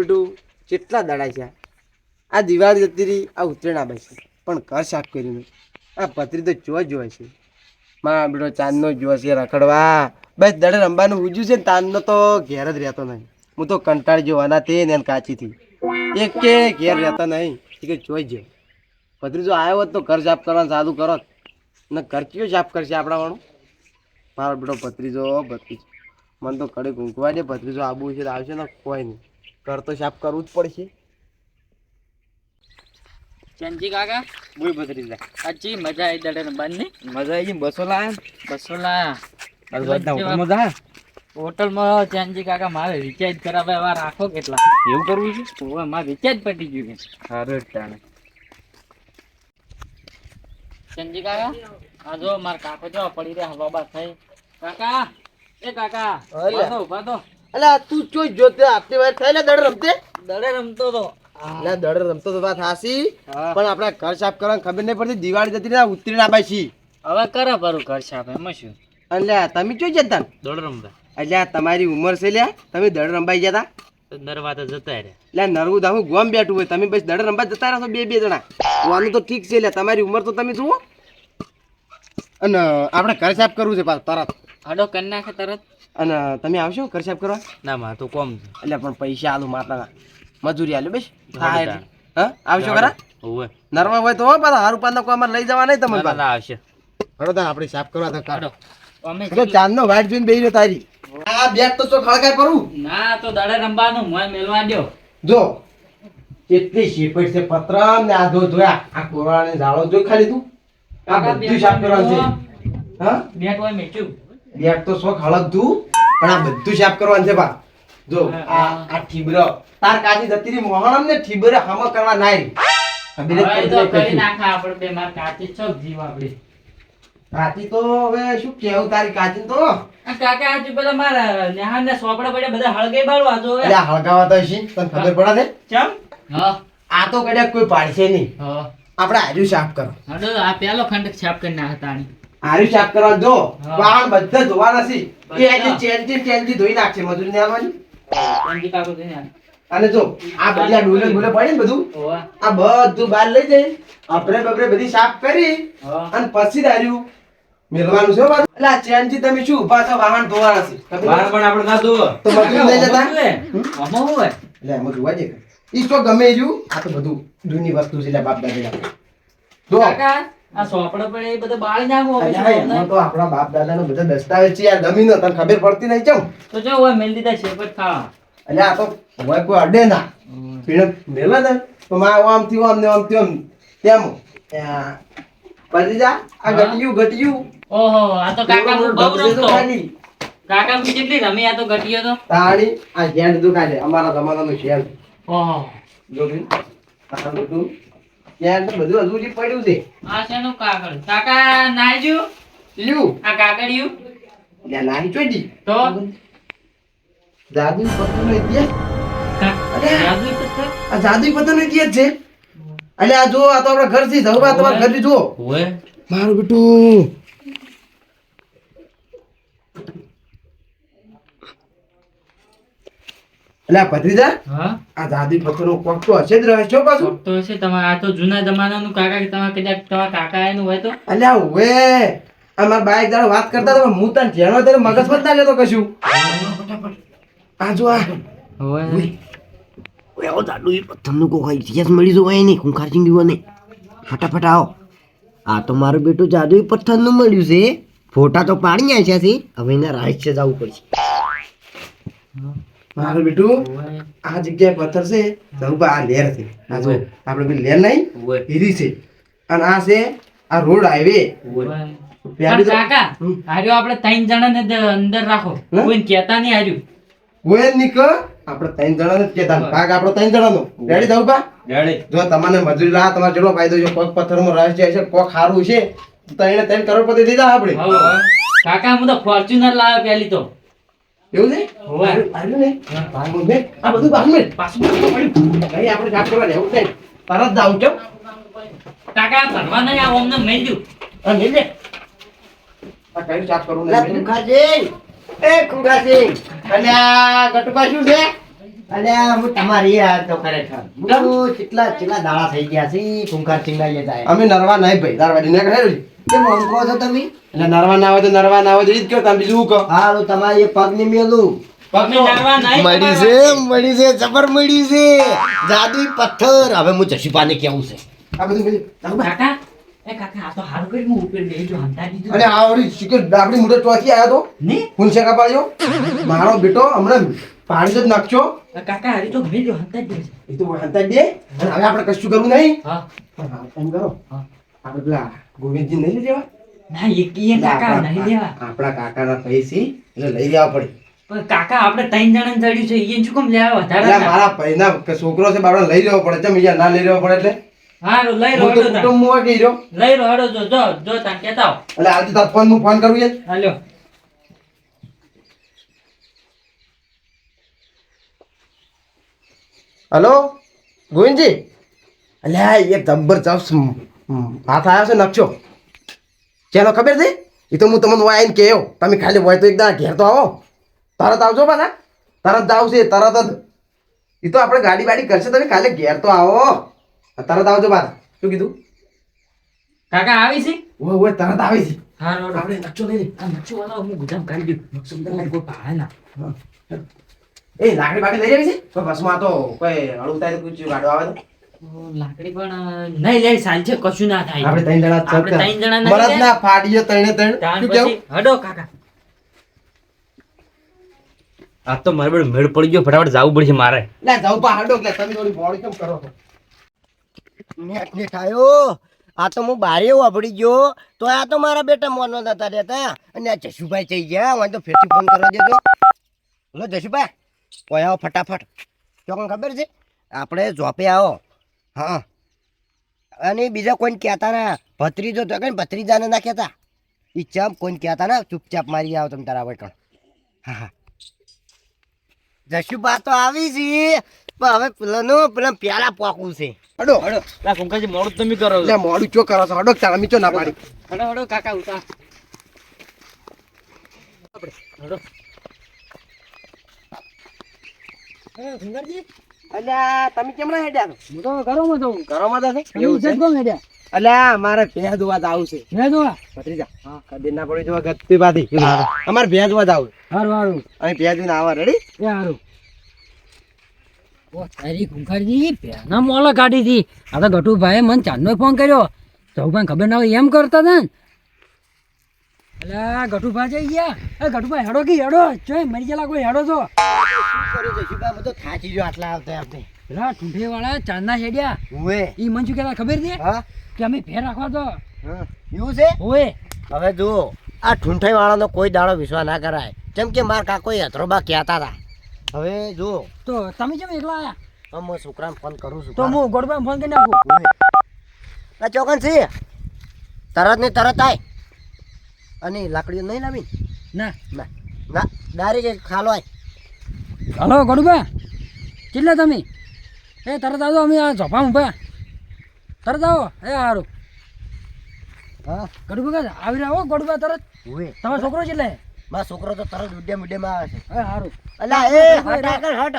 બેટું કેટલા દાડા છે આ દિવાળી જતી રહી, આ ઉત્તરાયણ આવે છે પણ ઘર સાફ કરીને આ પતરી તો જોવા જ જોવાય છે. મારા બેટો ચાંદનો જોવા છે રખડવા, બસ દડે રમવાનું ઉજ્યું છે ને ચાંદનો તો ઘેર જ રહેતો નહીં. હું તો કંટાળી જોવાના તે ને કાચીથી એક કે ઘેર રહેતા નહીં કે જોઈ જ પતરી જો આવ્યો હોત તો ઘર સાફ કરવાનું સાદું કરો ને ઘર કયો સાફ કરશે આપણા વાળું. મારો બેટો ભત્રીજો મને તો કડે ઊંઘવા દે. ભત્રીજો આબુ છે તો આવશે ને કોઈ નહીં, ઘર તો સાફ કરવું જ પડશે. ચંજી કાકા બોલ ભત્રીજા, અચ્છી મજા આવી દડે રમવાની. મજા આવી ગઈ. 200 લાયા મજા હોટલમાં ચંજી કાકા મારે રિચાર્જ કરાવે એવા રાખો કેટલા એવું કરવું છે. ઓવે મારે રિચાર્જ પટી ગયું કે સારું ટાણે ચંજી કાકા આ જો માર કાકો જો પડી રહ્યા હવા બાર થઈ. કાકા એ કાકા ઉભા તો અલા તું ચોઈ જોતે આપતી વાર થઈ લે દડ રમતે દડે રમતો તો લે દડ રમતો તો વાત હાસી પણ આપણા ઘર સાફ કરવાની ખબર નહીં પડતી. દિવાળી જતી ને ઉતરીને આબાઈ છી હવે કરે પરું ઘર સાફ એમાં શું. એટલે તમે ચોઈ જતા દડ રમતા એટલે તમારી ઉંમર છે લ્યા તમે દડ રંબાઈ જતા નરવા તો જતા રે એટલે નરવું દાવું ગોમ બેઠું હોય તમે બસ દડ રંબા જતા રહો બે જણા. વાનું તો ઠીક છે લે તમારી ઉંમર તો તમે જુઓ. અને આપણે ઘર સાફ કરવું છે પાછું તરત. હડો કરી નાખે તરત. અને તમે આવશો ઘર સાફ કરવા? ના માં તો કોમ એટલે પણ પૈસા આલું માતાના મજૂરી આલું બેસ થાય એટલે. હા આવશો ખરા? હોવે નરવા હોય તો હો પાછા હારું પાન કોમાં લઈ જવા નહીં તમને. ના આવશે હડો તાર આપણે સાફ કરવા તો કાઢો. અમે તો ચાંદનો વાટ જોઈને બેહી રહ્યો તારી. આ બેટ તો ચો ખળકાય પરું. ના તો દડે રમવાનું મોય મેલવા દ્યો. જો કેટલી શેપટ છે પતરમ ને આ ધોયા આ કોરાને જાળો જો ખાલી તું આ બધું સાફ કરવાનું છે. હા બેટ હોય મેચું બેટ તો શોખ હળક તું પણ આ બધું સાફ કરવાનું છે બા. જો આ ઠીબર તાર કાજી જતી રી મોહણમ ને ઠીબરે હમ કરવા નાઈ હવે તો કરી નાખા આપણે બે માર કાચી છોક જીવ આપડી. કાચી તો હવે શું કેવું તારી કાચી તો આ કાકા આજુ પેલા મારા નેહાન ને સોપડા પડ્યા બધા હળગે બાળવા જો એટલે આ હળગાવા તો છે તને ખબર પડે છે ચમ હા આ તો કદાચ કોઈ પાડશે નહીં. હા આપણે આર્યું સાફ કરો. હડો આ પેલો ખંડ છાપ કરી નાખતાણી આર્યું સાફ કરવા જો હા. વાહન બધા ધોવાના છે એ બધા. આજે ચેનથી ધોઈ નાખશે મજૂરી ને આવવાની. ચંજી કાકો જોઈને અને જો આ બધી આ ડોલે ડોલે પડી ને બધું ઓવા આ બધું બહાર લઈ જઈ આપણે બબરે બધી સાફ કરી હા અને પછી દાર્યું મેલવાનું છે બાદ. એટલે આ ચેનથી તમે શું ઊભા છો વાહન ધોવાના છે બહાર પણ આપણે ના ધોવો. તો મજૂરી લઈ જતા આમાં હોય એટલે એમ જોવા દે ઈ તો ગમે રહ્યું આ તો બધું જૂની વસ્તુ છે એટલે બાપ દાદા જો કાકા આ સોપડા પડે એ બધું બાળી નાખો અલ્યા એમાં તો આપણા બાપ દાદાનો બધો દસ્તાવેજ છે યાર ગમીનો તને ખબર પડતી નહીં ચમ. તો જો હોય મેલ દીધા શેપટ ખાવા. એટલે આ તો હોય કોઈ અડે ના પીણે મેલા ને તો માં આમ થયું આમ ને આમ થયું આમ તેમ પછી જા આ ઘટ્યું ઓહો આ તો કાકા હું બહુ ઢબસે તો રમતો ખાલી કાકા હું કેટલી રમી આ તો ગટિયો તો તાળી આ ઝેડ દુકાને અમારા જમાનાનું ઝેડ ઓહો જો ભઈ આ બધું ઝેડ તો બધું હજુ જી પડ્યું છે. આ શેનું કાગળ કાકા નાઈજુ લ્યુ કાગળિયું લે નાહી ચોડી તો જાદુ પત્તરનો ઇતિહાસ જાદુઈ પથ્થર આ જાદુ પત્તરનો ઇતિહાસ છે. એટલે આ જો આ તો આપણા ઘરથી જવું તમારા ઘરથી જુઓ ઓય મારું બેટું એટલે આ ભત્રીજા હા આ જાદુ પત્તરનો કોક તો હશે જ રહે છો પાછું. તો છે તમારે આ તો જૂના જમાનાનું કાકા કે તમારે કદાચ તમારા કાકા એનું હોય તો અલ્યા ઓવે આ મારા બાઈક દાડો વાત કરતા તો હું તને જેનો તેનો મગજ મત ના લેતો કશું. આ જો આ હોય ઓય આવો જાદુ પત્થરનો કોક ઇતિહાસ મળી જો હોય નહીં ખૂંખાર ચીંગી ને ફટાફટ આવો. આ તો મારું બેટું જાદુ પથ્થરનું મળ્યું છે. ફોટા તો પાડી આયા છે હવે એના રહસ્ય જવું પડશે. મારું બેટું હોય આ જગ્યાએ પથ્થર છે તો આ લેર છે. આ જો આપણે પેલી લેર નહીં હોય હીરી છે અને આ છે આ રોડ હાઈવે. હોય પેલી તો કાકા હાર્યો આપણે ત્રણ જણાને અંદર રાખો હે? કોઈ કહેતા નહીં હાર્યું ગોયન નીક આપણે ત્રણ જણાને જ કહેતા ભાગ આપણો ત્રણ જણાનો રેડી થવું બા. ડેડી જો તમને મજૂરી લા તમારે જેટલો ફાયદો છે કોક પથ્થરમાં રહસ્ય છે કોક સારું છે તો એને 3 કરોડપતિ દીધા આપણે. હવે કાકા હું તો ફોર્ચ્યુનર લાવ્યો પેલી તો એવું છે હોવે. આવ્યું ને ભાગ મે આ બધું ભાગ મે પાછું પડ્યું નહીં આપણે સાફ કરવા રહેવું છે તરત જાવ છો કાકા ભરવા નહીં આ ઓમને મેલ દઉં આ મેલ દે આ કઈ સાફ કરવું લા નહીં. ખુંખાજી એ ખુંખાજી અલ્યા ગટુકા શું છે અલ્યા હું તમારી યાર તો ખરેખર હું કેટલા દાડા થઈ ગયા છે કુંકાર ચિંગાઈએ જાય અમે નરવા નહીં ભાઈ દારવાડી ને કહે કેમ આમ કહો છો તમે એટલે નરવા ના હોય તો નરવા ના હોય તો ઈ જ કહો તમે બીજું શું કહો હારું તમારી એ પગ ની મેલું તમે નરવા નહીં મળી છે જબર મળી છે જાદુઈ પથ્થર હવે હું જશુપાને કેવું છે આ બધું બીજું. કાકા એ કાકા આ તો હારું કરી હું ઉપર બેહી જો હંતા દીધું અને આ વળી શીખર ડાબડી મોટો ચોથી આવ્યો તો ને ફૂલશે કાપાયો મારો બેટો હમણાં પાણી જ નાખજો કાકા હારી તો ઘરે જો હંતા દીધું એ તો હંતા દે અને હવે આપણે કશું કરવું નહીં હા પણ હા, એમ કરો હા. આપણે પેલા ગોવિંદજી નહીં લઈ લેવા ના એકીએ કાકા નહીં લેવા આપણા કાકાના પૈસી એટલે લઈ લેવા પડે પણ કાકા આપણે ત્રણ જણા ચડ્યું છે ઈ શું કેમ લેવા એટલે વધારે મારા ભાઈના છોકરો છે બાપડા લઈ લેવો પડે ચમ યાર ના લઈ લેવો પડે એટલે હારું લઈ રો હું તો હડો તાર. કુટુંબમાં ગઈ રહ્યો લઈ રો હડો જો તાર કેતા આવો. એટલે આજે તાર ફોન હું ફોન કરું યાર હાલ્યો હલો ગોવિંદજી અલ્યા એક જબરજસ્ત હાથ આવ્યો છે નકશો ચાલો ખબર છે એ તો હું તમને આવીને કહ્યો તમે ખાલી હોય તો એકદમ ઘેર તો આવો તરત આવજો પાછા તરત જ આવશે તરત જ એ તો આપણે ગાડી બાડી કરશે તમે ખાલી ઘેર તો આવો તરત આવજો પાછા શું કીધું કાકા આવી છે ઓય ઓય તરત આવી છે હારું હડો. આપણે નકશો લઈ લે આ નકશો વાળો હું ગુદામ કાઢી દઉં નકશો બધા કોઈ પાડે ના એ લાકડી બાકડી લઈ આવી છે કોઈ બસમાં તો કોઈ હળવું થાય તો કોઈ ગાડો આવે તો લાકડી પણ નહીં લઈ સાલ છે કશું ના થાય આપણે ત્રણ જણા જ આપણે ત્રણ જણા નહીં મરદ લે. ના ફાડીએ ત્રણે ત્રણ ત્યાર શું કેવું પછી હડો કાકા આ તો મારે બધું મેળ પડી ગયો ફટાફટ જવું પડશે મારે લે જાવ પા હાડો એટલે તમે થોડી બોડી કેમ કરો છો નેટ આયો આ તો હું બારે વાપરી ગયો તો આ તો મારા બેટા મોનવા નતા રહેતા અને આ જશુભાઈ થઈ ગયા મને તો ફેરથી ફોન કરવા દેજો લો જશુભાઈ ઓય આવો ફટાફટ ચોકન ખબર છે આપણે જોપે આવો હા અને બીજા કોઈને કહેતા ના ભત્રીજો તો કઈ ભત્રીજાને ના કહેતા ઈ ચમ કોઈને કહેતા ના ચૂપચાપ મારી આવો તમે તારા વૈકણ હા હા જશુભા તો આવી છે પણ હવે પેલા પ્યાલા પોકવું છે હડો હડો આ કુંકાજી મોડું તમે કરો લે મોડું ચો કરો છો હડો ચાલ મીચો ના પાડી હડો હડો કાકા ઉતાર હડો અલ્યા તમે કેમ ના હેડ્યા છો હું તો ઘરોમાં જઉં ઘરોમાં હતા તમે ઇજ્જત કોણ હેડ્યા અલ્યા મારે ભેજ જોવા જાવું છે હે જોવા ભત્રીજા હા કદી ના પડી જોવા ગત્તી બાથી અમારે ભેજ જોવા જાવું હારું હારું અહીં ભેજ ને આવા રેડી એ હારું ઓ તારી કુંખારજી પેના મોલા કાઢી હતી આ તો ગટુભાઈએ મને ચાંદનો ફોન કર્યો ચૌભાઈ ખબર ના હોય એમ કરતા હતા ને અલ્યા ગટુભાઈ જઈ ગયા એ ગટુભાઈ હેડો કે હેડો ચોય મરી ગયેલા કોઈ હેડો છો શું કર્યું જશુભા હું તો થાચી ગયો આટલા આવતા આપણે પેલા ઠૂંઠે વાળા ચાંદના હેડ્યા ઉવે ઈ મન શું કહેતા ખબર છે હા કે અમે ફેર રાખવા તો હા એવું છે ઓએ હવે જુઓ આ ઠૂંઠાઈ વાળાનો કોઈ દાડો વિશ્વાસ ના કરાય જેમ કે મારા કાકોએ હથરોબા કહેતા હતા હવે જુઓ તો તમે કેમ એકલા આયા હું છોકરાને ફોન કરું છું તો હું ગોડભાઈ ફોન કરી નાખું ઉવે. આ ચોકન છે તરત ને તરત આય અને લાકડીઓ નહીં લાવી ના ના ના ડાયરેક્ટ ખાલો આય હલો ગોડુભા કેટલા તમે એ તરત આવજો અમે આ ઝોપા ઊભા તરત આવો એ સારું હા ગોડુભા આવી રહ્યા હો ગોડુભા તરત ઉવે તમારો છોકરો છે એટલે મારો છોકરો તો તરત ઉડ્યામાં આવે છે એ સારું અલા એ હટ આગળ હટ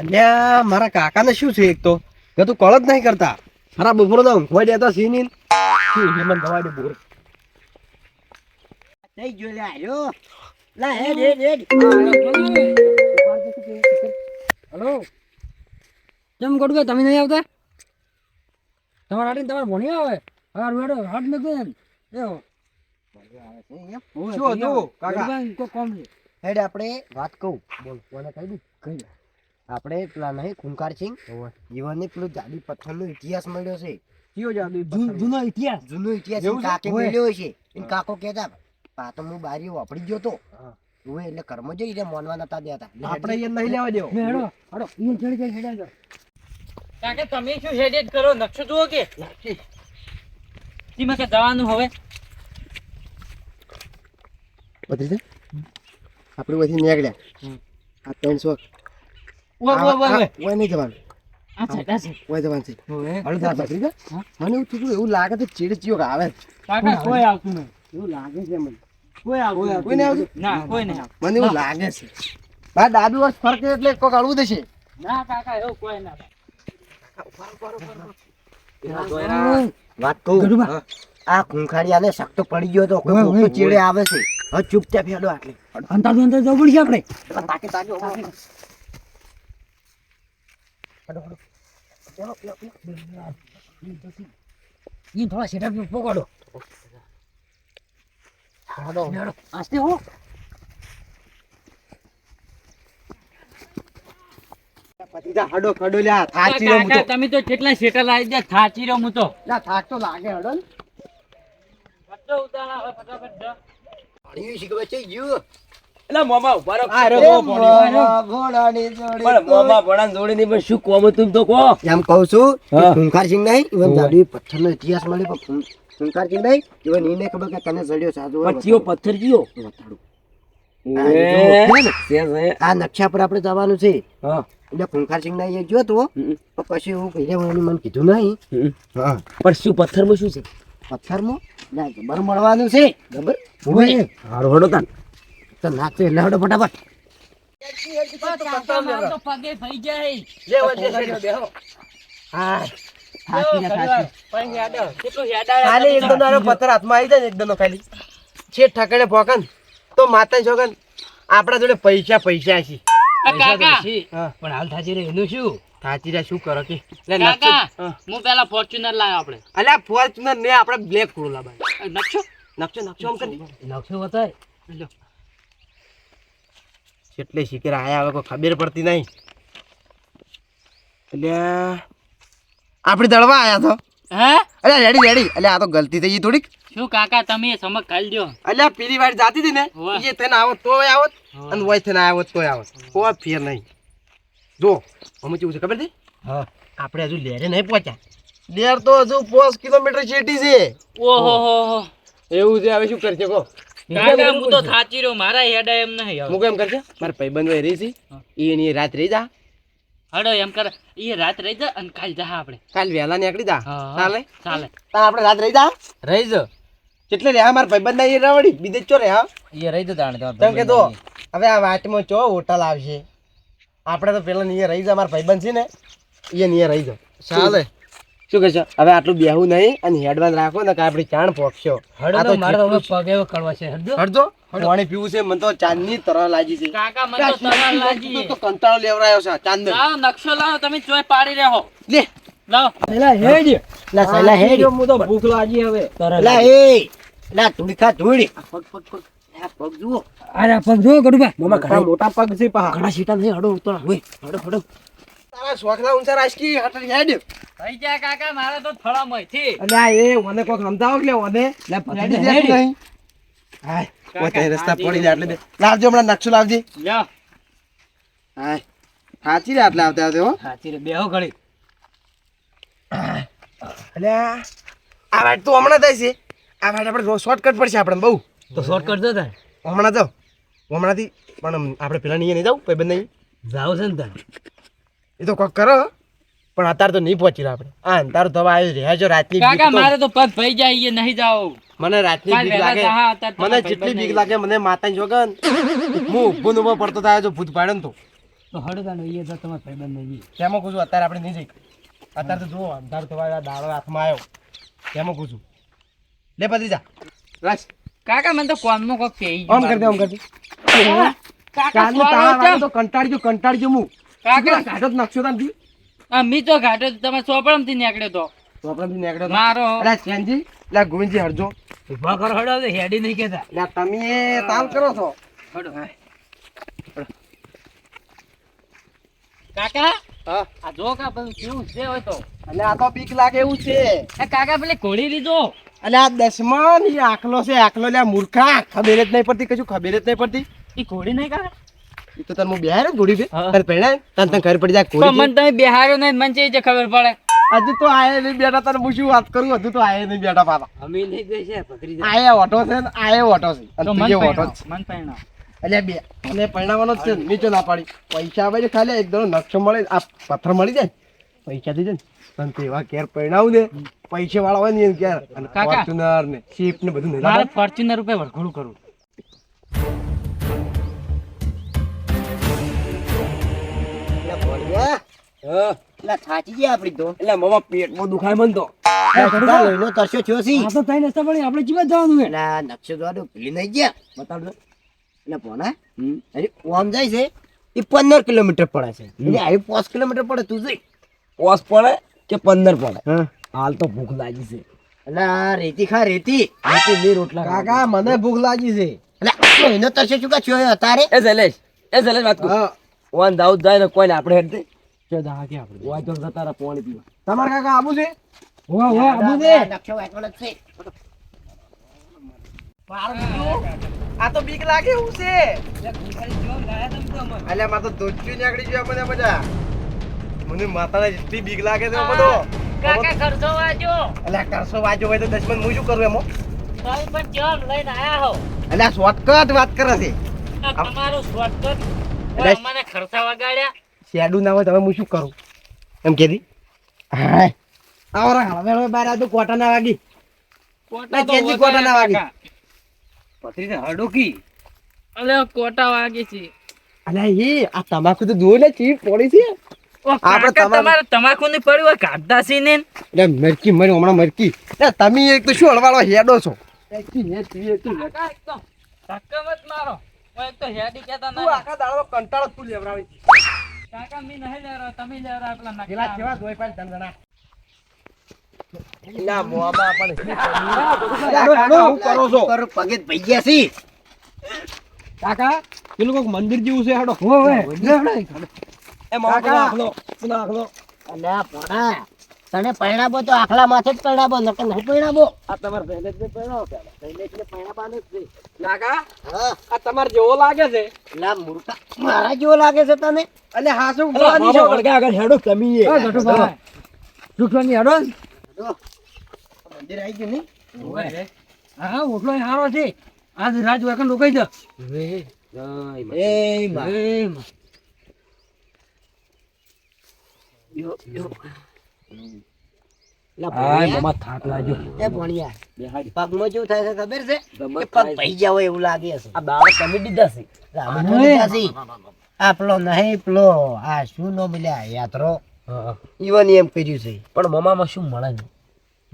અલ્યા મારા કાકાને શું છે એક તો કે તું કોલ જ નહીં કરતા ખરા બપોર તો ઊંઘવા દેતા સીની શું હેમન દવા દે બોર થઈ ગયો લે આયો લા હેડ હેડ હેડ હલો કેમ ગોડુભા તમે નહીં આવતા તમારા હાટીને તમારે ભણી આવે હારું હેડો હાટ મેં એમ એવો શું હતું કાકા ગોડુભાઈ કોઈ કોમ છે હેડ આપણે વાત કહું બોલ કોને કહી દી કઈ દે. આપણે પેલા નહીં ખૂંખાર સિંહ જીવનની પેલું જાડી પથ્થરનો ઇતિહાસ મળ્યો છે કયો જાદુ જૂનો ઇતિહાસ જૂનો ઇતિહાસ એવું એન છે? કાકે હોય. મળ્યો છે એન કાકો કહેતા પા તો હું બારીઓ વાપરી ગયો તો હું એટલે કર્મ જઈ રે મોનવા નતા દેતા આપણે એ નહીં લેવા દેવો મેં હેડો હેડો ઈ ચડી ચડી હેડ્યા જાઓ કાકે તમે શું હેડેડ કરો નકશો જુઓ કે તીમાં કે જવાનું હવે ભત્રીજા આપણે વધી નીકળ્યા આ 300 ઓય નહીં જવાનું આ છટા છે ઓય જવાનું છે હવે હળદા ભત્રીજા હા? મને એવું થયું એવું લાગે છે ચીડચીયો કે આવે કાકા કોઈ આવતું નહીં એવું લાગે છે મને કોઈ આવતું કોઈ નહીં આવતું? ના કોઈ નહીં આવતું મને એવું લાગે છે મારા ડાબી વર્ષ ફરકે એટલે કોક અડવું દેશે. ના કાકા એવું કોઈ ના વાત કહું ગઢુબા. આ ખૂંખાડિયાને શક્ત પડી ગયો તો કોઈ કોક તો ચેડે આવે છે. હવે ચૂપચાપ હેડો આટલે. અંતર જવું પડશે આપણે. તાકે તાકે ઈ થોડા સેટઅપ પોકાડો. હાડો આસ્તે હો. પતિતા હાડો ખડો લ્યા થાચી રહ્યો હું તો. તમે તો કેટલા સેટલ આવી ગયા થાચી રહ્યો હું તો. લ્યા, થાક તો લાગે હડો ને. પાણી શીખવા ચઈ ગયું. એટલે મોમાં ઉભા રહો. આ રહ્યો મોમાં ઘોડાની જોડી પણ મોમાં ભણાને જોડીને પણ શું કોમ તું તો કહો. એમ કહું છું કે હા. ખૂંખારસિંહ નહીં ઈવન જાડવી પથ્થરનો ઇતિહાસ મળે પણ ખૂંખારસિંહ નહીં ઈવન એને ખબર કે તને સડ્યો સાધુ હોય. પણ ચિયો પથ્થર ચિયો. બતાડું. એ આ નકશા પર આપણે જવાનું છે હા. એટલે ખૂંખારસિંહ ના અહીંયા ગયો તો હમ. પણ પછી હું કહીએ મને મને કીધું નહીં. હા પણ શું પથ્થરમાં શું છે? પથ્થરમાં ના ગબર મળવાનું છે ગબર હારો હડો તાન. તો નાખશે એટલે હડો ફટાફટ. પગે થઈ જાય. લે વચ્ચે બેહો, બેહો. હા થાકી ના થાકી. ખાલી એકદમ નાનો પથ્થર હાથમાં આવી જાય ને એકદમ ખાલી છે ઠકણે પોકન તો માતા છોકન આપણા જોડે પૈસા પૈસા છે. કાકા હા. પણ હાલ થાચી રહ્યો એનું શું? થાચી રહ્યા શું કરો કે લે કાકા નકશો. હા. હું પેલા ફોર્ચ્યુનર લાવ્યો આપણે. અલ્યા ફોર્ચ્યુનર ને આપણે બ્લેક કોળો લાવવાનો. નકશો નકશો નકશો આમ કરી નકશો બતાય. કેટલે શીખર આયા હવે કોઈ ખબર પડતી નહીં. અલ્યા આપણે દળવા આયા તો. હે અલ્યા રેડી રેડી. અલ્યા આ તો ગલતી થઈ ગઈ થોડીક. શું કાકા તમે સમજ ખાલી દો. અલ્યા પેલી વાર જાતી હતી ને હોવે. એ થઈને આવત તોય આવત હોવે. અને વય થઈને આવત તોય આવત. કોઈ ફેર નહીં. જો અમે કેવું છે ખબર છે? હા આપણે હજુ લેરે નહીં પહોંચ્યા. લેર તો હજુ 5 કિલોમીટર શેટી છે. ઓહો હો હો. એવું છે હવે શું કરશે કહો? કાકા હું તો થાચી રહ્યો મારા હેડા એમ નહીં હવે. હું કેમ કરશે મારા ભાઈબંધ હોય રહી છે એની રાત રહી જા. હડો એમ કર એ રાત રહી જા અને કાલ જા આપણે. કાલ વહેલા નીકળી જા. હા. ચાલે ચાલે તાર આપણે રાત રહી જા. રહી જા. કેટલે રહ્યા મારા ભાઈબંધ ના એ રવડી બીજે ચો રહ્યા. એ રહી જા તાણે તેમ કે તો હવે આ વાટમાં ચો હોટલ આવશે. આપણે તો પેલા નીએ રહી જા મારા ભાઈબંધ છે ને એ નીએ રહી જા. ચાલે શું કહેશો હવે આટલું બેહવું નહીં અને હેડવાન રાખો ને કે આપણી ચાણ પોકશો. આ તો મારે હવે જેટલું પગ એવો કરવા છે હડો. હટજો પાણી પીવું છે મને તો ચાંદની તરહ લાગી છે. કાકા મને તો તરાર લાગી. તો કંટાળો લેવરાયો છે ચાંદ. લાવો નકશો લાવો તમે ચોય પાડી રહ્યો લે લાવો પેલા હેડ લા સલા હેડ. હું તો ભૂખ લાગી હવે લા એ લા તુડી ખા તુડી. પગ પગ પગ આ પગ જુઓ. અરે પગ જો ગડુબા મોમાં ઘણા મોટા પગ છે પા. ઘણા સીટા નહીં હડો ઉતર હોય હડો હડો. તારા શોખના ઊંચા રાજકી હટલ હેડ. થઈ જાય કાકા મારે તો થળામાં થી અલ્યા એ મને કોક સમજાવો કે લે ઓને લા રેડી પગ દેખ નહીં. હાય પોતે રસ્તા પડી જાય એટલે બે લાવજો હમણાં નકશો લાવજે. લ્યો હાય સાચી રે આટલે આવતા આવતે હો. હાથી રે બેહો ઘડી અલ્યા આ વાટ તો હમણાં થાય છે. આ વાટ આપણે શોર્ટકટ પડશે આપણે બહુ. તો શોર્ટકટ જતા હમણાં જાઓ હમણાંથી પણ આપણે પેલા નહીં નહીં જાવ ભાઈબંધ નહીં જાવ છે ને તાર એ તો કોક કરો પણ અત્યારે તો નહીં પહોંચી રહ્યા આપણે. હા અંધાર તો હવે આવ્યું રહ્યા છો રાતની બીક કાકા તો. મારે તો પગ ભઈ જાય એ નહીં જાવ મને રાતની કાલ બીક વહેલા લાગે. જા, અત્યારે મને તમારા જેટલી બીક ભાઈબંધ લાગે મને માતાની જોગન હું ઊભો ને ઊભો પડતો થાય જો ભૂત પાડે ને તો તો હડો તાનો એ તો તમાર ભાઈબંધ નહીં કેમાં કહું છું અત્યારે આપણે નહીં જઈ. અત્યારે તો જુઓ અંધાર તો આ દાડો હાથમાં આવ્યો કેમાં કહું છું. લે પત્રી જા રાખ. કાકા મને તો કોનમાં કોક કહી આમ કરી દે આમ કરી દે. કાકા કાલનું સ્વાળો તાવ આવે ચમ. તો કંટાળજો હું. કાકા કાઢો જ નકશો તામથી. આ મી તો ઘાટો તમે સોપડમ થી નીકળ્યો તો તો આપણે નીકળ્યો તો. મારો અલા ચેનજી લા ગોવિંદજી હરજો. ઉભા કરો હડો તો હેડી નહીં કેતા લા તમે તાવ કરો છો. હડો કાકા હા આ જો કા બધું કેવું છે હોય તો અને આ તો બીક લાગે એવું છે. એ કાકા પેલી ઘોડી લીધો અલે આ દસમન ઈ આખલો છે આખલો લ્યા મૂર્ખા ખબર જ નહીં પડતી કશું ખબર જ નહીં પડતી. એ ઘોડી નહીં કાકા ઈ તો તને હું બેહાર જ ઘોડી પે હા. તને પહેણાય તને ખબર પડી જાય તો ઘોડી મને તમે બિહાર્યો નહીં મને ચેવી રીતે ખબર પડે હજુ તો આયે નહીં બેઠા તને હું શું વાત કરું હજુ તો આયે નહીં બેઠા પાપા. અમે નહીં ગઈ છે પકડી આયે ઓટો છે ને આયે ઓટો છે અને તો તું મન જે ઓટો પહેણાવ છે. મન પહેણાવ અલ્યા બે મને પરણાવવાનો જ છે ને, નીચે ના પાડી પૈસા આવે છે ખાલી એક દડો નકશો મળે આ પથ્થર મળી જાય પૈસા થઈ જાય ને તને તો એવા ઘેર પરણાવું દે પૈસા વાળા હોય ને એને ઘેર અને કાકા. ફોર્ચ્યુનર ને શીપ ને બધું નહીં મારે લાવવાનું. ફોર્ચ્યુનર રૂપિયા વરઘોડું કરવું એટલે થાચી ગયા આપડી તો એટલે મામા પેટમાં દુખાય મન તો સીધા લઈને તરસ્યો થયો છી. આ તો ત્રણ રસ્તા પડી આપણે જીવત જવાનું છે. એટલે આ નકશો દ્વારા ભૂલી નહીં ગયા બતાવજો. એટલે પોના અરે ઓમ જાય છે એ 15 કિલોમીટર પડે છે એટલે આવી 5 કિલોમીટર પડે તું જોઈ. પોસ પડે કે 15 પડે હા હાલ તો ભૂખ લાગી છે એટલે આ રેતી ખા રેતી બે રોટલા કાકા મને ભૂખ લાગી છે એટલે એનો તરસ્યો શું કા થયો તારે એ જલેશ વાત કર ઓન દાઉદ જાય ને કોઈને આપણે હેડ દે છે દા કે આપણે ઓય તો જતા રહે પાણી પીવા તમાર કાકા આબુ છે ઓવા ઓવા આબુ દે નકશો વાંચવાનો જ છે. આ તો બીક લાગે હું છે અલ્યા માં તો દોચ્યું નીકળી ગયો મને બધા મને માતાને એટલી બીક લાગે છે બધો કાકા ખર્ચો વાજો અલ્યા કરસો વાજો હોય તો દશમન હું શું કરું એમાં તમે પણ કેમ લઈને આયા હો અલ્યા શોર્ટકટ વાત કરે છે આ તમારું શોર્ટકટ એટલે- મને ખર્ચા વગાડ્યા શેડું ના હોય તમે હું શું કરું એમ કેદી હા આવરા હવે બાર આ તો કોટા ના વાગી ના કેજી કોટા ના વાગી પથરી હડોકી અલે કોટા વાગી છે અલ્યા એ આ તમાકુ તો દૂર ને ચીપ પડી છે આપણે તમારે તમાકુ ની પડી હોય કાઢતા છે ને એટલે મરકી મરી હમણાં મરકી એ તમે એક તો શું હળવાળો હેડો છો કાકા એકદમ ધક્કા મત મારો હું એક તો હેડી કેતા તું ના આખા દાડો કંટાળો તું લેવરાવી કાકા મી નહીં લેરા તમે લેરા પેલા પેલા નકલા કેવા ધોઈ પાડ દંડના ના મોમાં પણ હું કરો છો કરું પગે જ ભઈ ગયા છી. કાકા પેલું કોક મંદિર જેવું છે હેડો ઓવે એ મોમાં નાખલો નાખલો અલ્યા પોણા તને પરણાબો તો આખલા માથે જ પરણાબો નકર નહીં પરણાબો. આ તમાર પહેલે જ પહેરાવો પેલા એટલે પરણાબાનું જ છે. કાકા હા આ તમાર જેવો લાગે છે એટલે મૂર્ખા મારા જેવો લાગે છે તને. અને હાસુ ઉગવાની છે વળગા આગળ હેડો કમી આ ગટુ ભાઈ રૂખવાની હેડો મંદિર આવી ગયું નહીં. હા ઓટલો હારો છે આજ રાજ વાકન રોકાઈ જા એ માં. એ માં. લા થાક લાગ્યો એ ભણ્યા પગમાં જેવું થાય છે ખબર છે કે પગ ભઈ ગયા હોય એવું લાગે છે. આ દાળ કમી દીધા છે રામે તો લીધા છે. આ પેલો નહીં પેલો આ શું નો મળ્યા યાત્રો ઈવન એમ કર્યું છે. પણ મમામાં શું મળે છે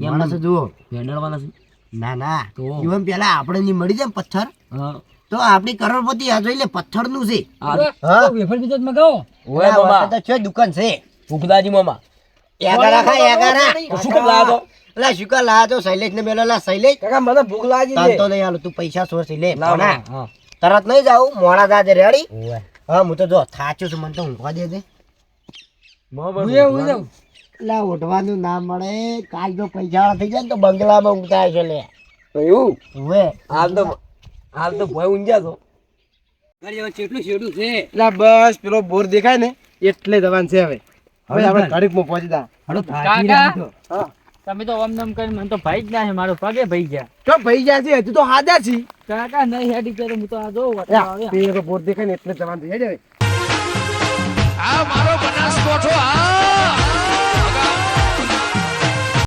માણસ જુઓ વેડળવાના છે ના ના તો? ઈવન પેલા આપણે ની મળી જાય ને પથ્થર હા તો આપણી કરોડપતિ આ જોઈ લે પથ્થર નું છે. હા વેફર બીજો મગાવો ઓય આ મમા વખતે તો છે દુકાન છે. ભૂખદાજી મમા એગારા ખા એગારા. શું કામ લાવો લા શુકા લાયા તો શૈલેષ ને મેલો લા શૈલેષ કાકા મને ભૂખ લાગી તાન છે તો નહીં આલું તું પૈસા સોરસી લે ના ભણા. હા તરત નહીં જાઉં મોડા જાજે રેડી. ઓય હા હું તો જો થાચ્યો છું મને તો ઊંઘવા દે દે. હું એવું જાઉં લા ઉઠવાનું ના મળે કાલ જો પૈસા થઈ જાય ને તો બંગલામાં ઊંઘતા હશે લે. તો એવું હવે હાલ તો ભય ઊંઘ્યા છો કેટલું શેડું છે એટલે બસ પેલો બોર દેખાય ને એટલે દવાન છે હવે હવે આપણે ઘડીકમાં પહોંચી જા હડો કાકા તમે તો ઓમ નમ કરીને મને તો ભાઈ જ ના છે મારો પગે ભાઈ ગયા તો ભાઈ ગયા છે હજુ તો હાજર છી કાકા નહીં હેડી કે હું તો આ જોઉં પેલો બોર દેખાય ને એટલે દવાન થઈ જાય આ મારો બનાસકોઠો આ